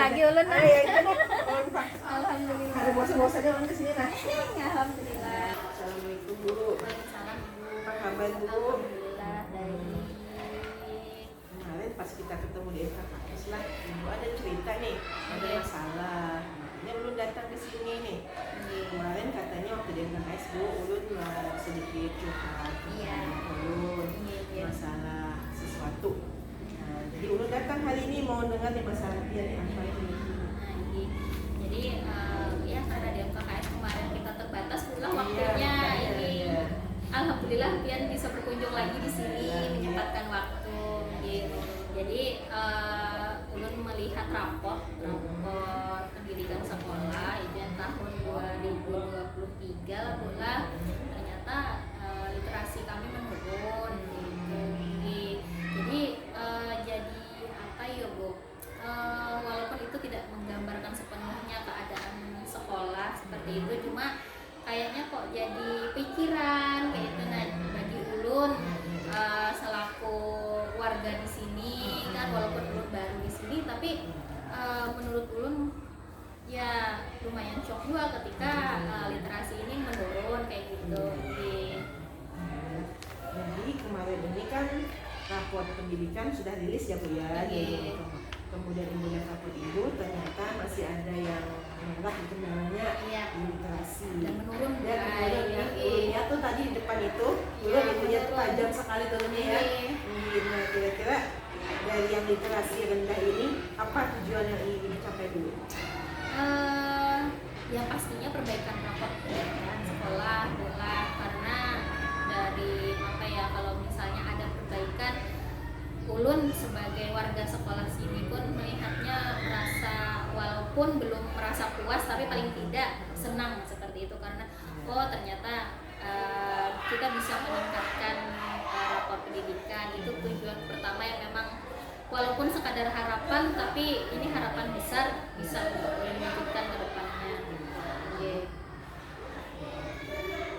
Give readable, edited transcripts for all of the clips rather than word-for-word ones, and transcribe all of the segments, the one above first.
lagi ulun. Ya itu deh. Mohon Pak. Alhamdulillah. Ada bosan-bosannya ulun kesini nah. Alhamdulillah. Assalamualaikum Bu. Waalaikumsalam Bu. Apa kabar Bu? Alhamdulillah baik. Kemarin pas kita ketemu di FKKS lah, Ibu ada cerita nih, ada masalah. Makanya ulun datang ke sini nih. Kemarin katanya waktu di FKKS Bu, ulun sedikit curhat Iya. ulun Iya. masalah sesuatu. Nah, jadi ulun datang hari ini mau dengar nih masalah dia nih apa ini. Jadi ya karena di MKKS kemarin kita terbatas pula Iya, waktunya makanya, ini. iya. Alhamdulillah Pian bisa berkunjung lagi di sini menyempatkan waktu. Gitu. Jadi ulun melihat rapor pendidikan sekolah itu yang tahun 2023 lah pula ternyata literasi kami menurun gitu. Jadi jadi apa ya Bu? Walaupun itu tidak menggambarkan sepenuhnya keadaan sekolah seperti itu, cuma kayaknya kok jadi pikiran kayak itu. Nah bagi ulun selaku warga di sini kan, walaupun ulun baru di sini tapi menurut ulun ya lumayan shock juga ketika literasi ini menurun kayak gitu. Jadi kemarin ini kan rapor pendidikan sudah rilis ya Bu ya. Jadi, kemudian Ibu lihat rapor Ibu ternyata masih ada yang menganggap itu namanya literasi Dan menurun dan menurun ya. Ulunnya tuh tadi di depan itu ulun itunya tuh tajam sekali turunnya ya. Nah kira-kira dari yang literasi rendah ini apa tujuan yang ingin dicapai dulu? Ya pastinya perbaikan rapor pendidikan sekolah bola, karena dari apa ya, kalau misalnya ada perbaikan, ulun sebagai warga sekolah sini pun melihatnya merasa walaupun belum merasa puas tapi paling tidak senang seperti itu, karena ternyata kita bisa meningkatkan rapor pendidikan. Itu tujuan pertama yang memang walaupun sekadar harapan, tapi ini harapan besar bisa untuk dilanjutkan ke depannya.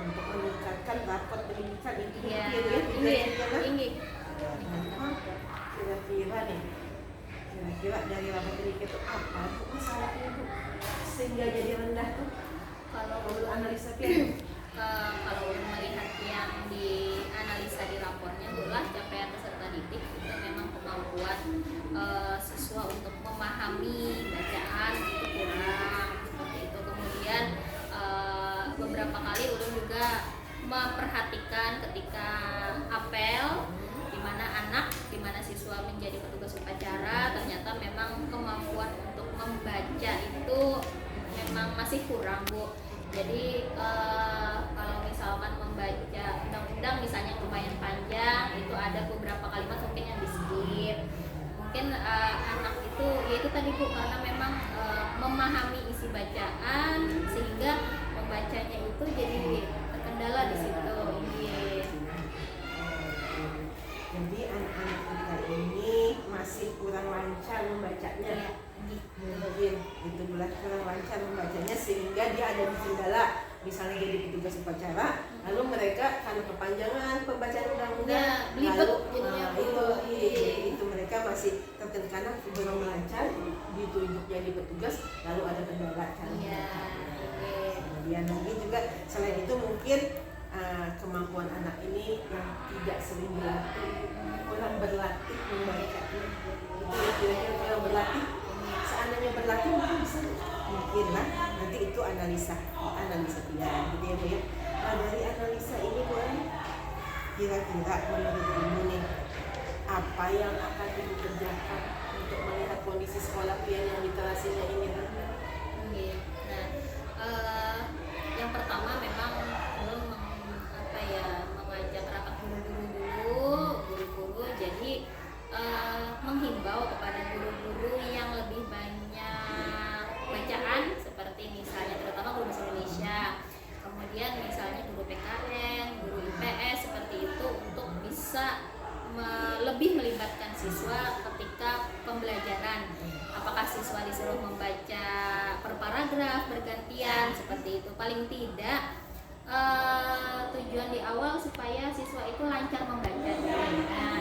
Untuk meningkatkan rapor pendidikan itu Iya, tinggi. tinggi. Kira-kira nih, kira-kira dari rapor pendidikan itu apa tuh masalahnya itu sehingga jadi rendah tuh? Kalau perlu analisa Kalau melihat yang dianalisa di rapornya adalah capaian peserta didik itu memang kemampuan siswa untuk memahami bacaan itu kurang seperti itu. Kemudian beberapa kali ulun juga memperhatikan ketika apel di mana siswa menjadi petugas upacara, ternyata memang kemampuan untuk membaca itu memang masih kurang Bu. Jadi kalau misalkan membaca undang-undang misalnya yang lumayan panjang, itu ada beberapa kalimat mungkin yang di skip. Mungkin anak itu yaitu tadi Bu, karena memang memahami isi bacaan sehingga membacanya itu jadi terkendala di situ. Jadi anak-anak kita ini masih kurang lancar membacanya. Mungkin itu kurang lancar membacanya sehingga dia ada di kendala, misalnya jadi petugas upacara, lalu mereka karena kepanjangan pembacaan undang-undang lalu itu mereka masih terkena belum lancar ditunjuk jadi petugas, lalu ada kendala kan. Kemudian lagi juga selain itu mungkin kemampuan anak ini yang tidak sering dilatih, kurang berlatih membaca. Itu ya kira-kira kurang berlatih. Seandainya berlatih mungkin lah nanti itu analisa pilihan gitu ya Bu ya. Nah dari analisa ini Bu, kira-kira menurut Ibu nih apa yang akan Ibu kerjakan untuk melihat kondisi sekolah Pian yang literasinya ini rendah? Yang pertama memang belum mengajak rapat guru-guru, jadi menghimbau kepada guru-guru yang lebih banyak bacaan, seperti misalnya terutama guru bahasa Indonesia, kemudian misalnya guru PKN, guru IPS seperti itu, untuk bisa lebih melibatkan siswa ketika pembelajaran. Apakah siswa disuruh membaca per paragraf bergantian seperti itu, paling tidak Tujuan di awal supaya siswa itu lancar membaca. Nah,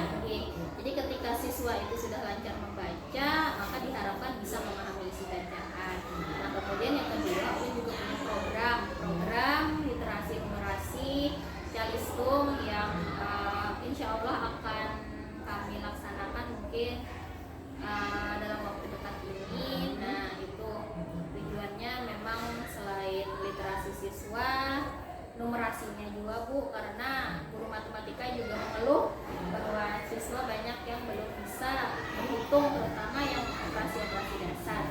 jadi ketika siswa itu sudah lancar membaca, maka diharapkan bisa memahami isi bacaan. Nah, kemudian yang kedua, ini juga punya program literasi numerasi Calistung yang insya Allah akan kami laksanakan mungkin dalam waktu dekat ini. Nah, itu tujuannya memang selain literasi siswa, numerasinya juga Bu, karena guru matematika juga mengeluh bahwa siswa banyak yang belum bisa menghitung, terutama yang operasi-operasi dasar.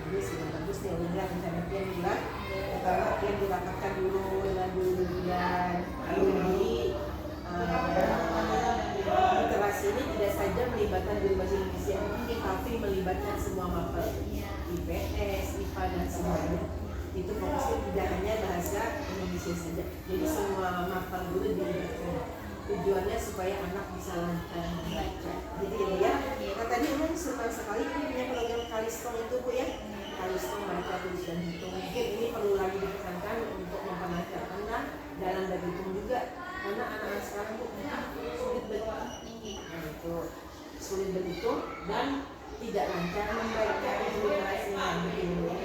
Jadi sudah bagus nih udah rencana Pian bilang, pertama Pian dirapatkan dulu dengan guru dan alumni. Literasi ini tidak saja melibatkan guru bahasa Indonesia, tapi melibatkan semua mapel, IPS, IPA dan semuanya. Itu fokusnya tidak hanya bahasa Indonesia saja, jadi semua mapel guru dilibatkan. Tujuannya supaya anak bisa lancar membaca. Jadi ya, nah tadi memang senang sekali punya program Calistung itu Bu ya. Calistung baca tulis dan hitung. Mungkin ini perlu lagi ditekankan untuk memperlancarkan dalam berhitung juga, karena anak-anak sekarang Bu sulit berhitung. Nah itu sulit berhitung dan tidak lancar membaca literasinya begitu.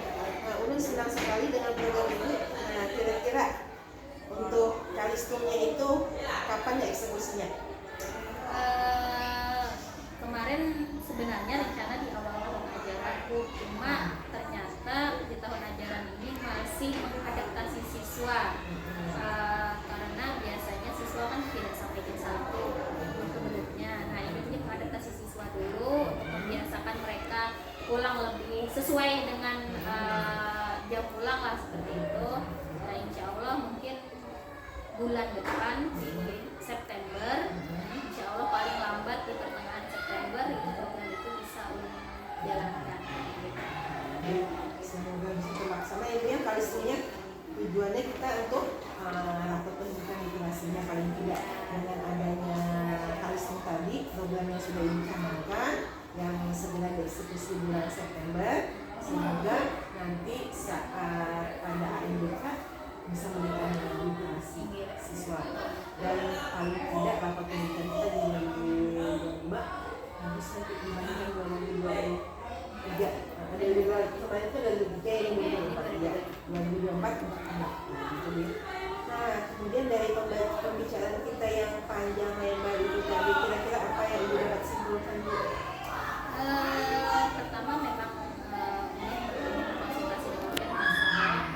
Nah, Ulun senang sekali dengan program ini. Nah, kira-kira untuk Calistungnya itu kapan ya eksekusinya? Kemarin sebenarnya rencana di awal tahun ajaran Bu, cuma ternyata di tahun ajaran ini masih mengadaptasi siswa. Karena biasanya siswa kan tidak sampai jam 1 menurutnya. Nah, ini mungkin mengadaptasi siswa dulu untuk membiasakan mereka pulang lebih sesuai dengan jam pulang lah seperti itu. Nah, insya Allah mungkin bulan depan di September, insya Allah paling lambat di pertengahan September itu program itu bisa jalankan. Semoga bisa terlaksana. Intinya Calistungnya tujuannya kita untuk rapat pendidikan literasinya paling tidak. Dengan adanya Calistung tadi, program yang sudah dicanangkan yang segera dieksekusi bulan September, semoga nanti saat pada AMBK bisa meningkatkan literasi siswa. Dan paling tidak rapat pendidikan kita di 2025 harus nanti dibandingkan 2023. Ada kemarin itu dari 2023 yang 2024 untuk anak. Nah, kemudian dari pembicaraan kita yang panjang lebar itu tadi, kira-kira apa yang Ibu dapat simpulkan Bu? Pertama memang ini konsultasi dengan masalah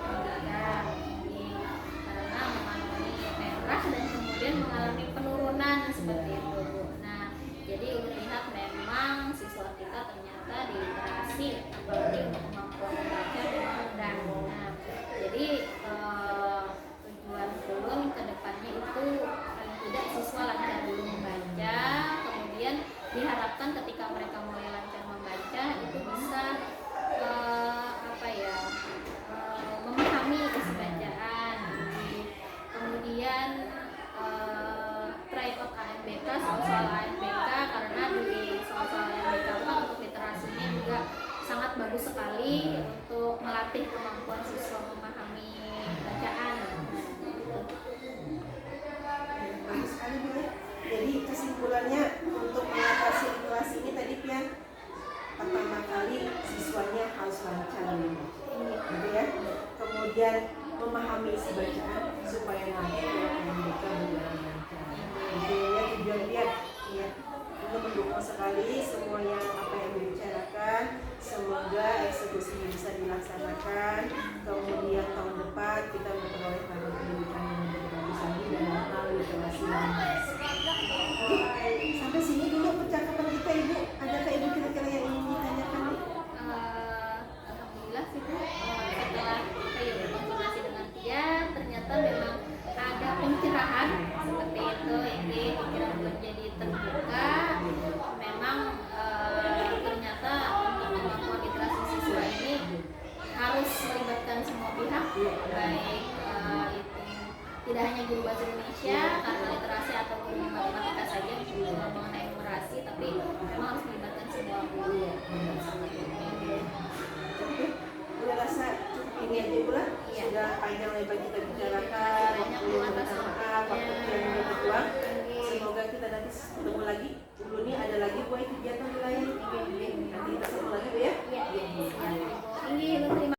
darah ini karena mengalami merah dan kemudian mengalami penurunan seperti itu Bu. Nah, jadi melihat memang siswa kita ternyata di literasi apalagi untuk kemampuan membaca memang rendah. Nah, jadi tujuan Ulun ke depannya itu paling tidak siswa lancar dulu membaca, kemudian diharapkan ketika mereka mulai lancar membaca itu bisa memahami isi bacaan. Kemudian try out AMBK, soal AMBK, karena di soal AMBK kan untuk literasinya juga sangat bagus sekali untuk melatih kemampuan siswa memahami bacaan. Bagus sekali Bu. Jadi kesimpulannya untuk mengatasi literasi ini tadi Pian, pertama kali siswanya harus lancar gitu ya. Kemudian memahami isi bacaan supaya nanti mereka berjalan lancar. Itu ya tujuan Pian. Ya, kita mendukung sekali semua yang apa yang dibicarakan. Semoga eksekusinya bisa dilaksanakan. Kemudian tahun depan kita memperoleh pada pendidikan yang lebih bagus lagi dalam hal literasi dan sampai sini dulu percakapan kita Ibu. Adakah Ibu kira-kira yang ingin ditanyakan? Alhamdulillah sih Bu, setelah kita berkonsultasi dengan dia ternyata memang ada pencerahan seperti itu. Ini pikiran menjadi terbuka. Memang ternyata untuk kemampuan literasi siswa ini harus melibatkan semua pihak, baik itu tidak hanya guru bahasa Indonesia karena literasi atau guru matematika saja juga mengenai numerasi, tapi memang harus melibatkan semua guru. Udah rasa cukup ini aja pula. sudah panjang lebar kita bicarakan, waktu yang minta maaf, waktu yang udah berjuang. Semoga kita nanti ketemu lagi. Dulu nih ada lagi buat kegiatan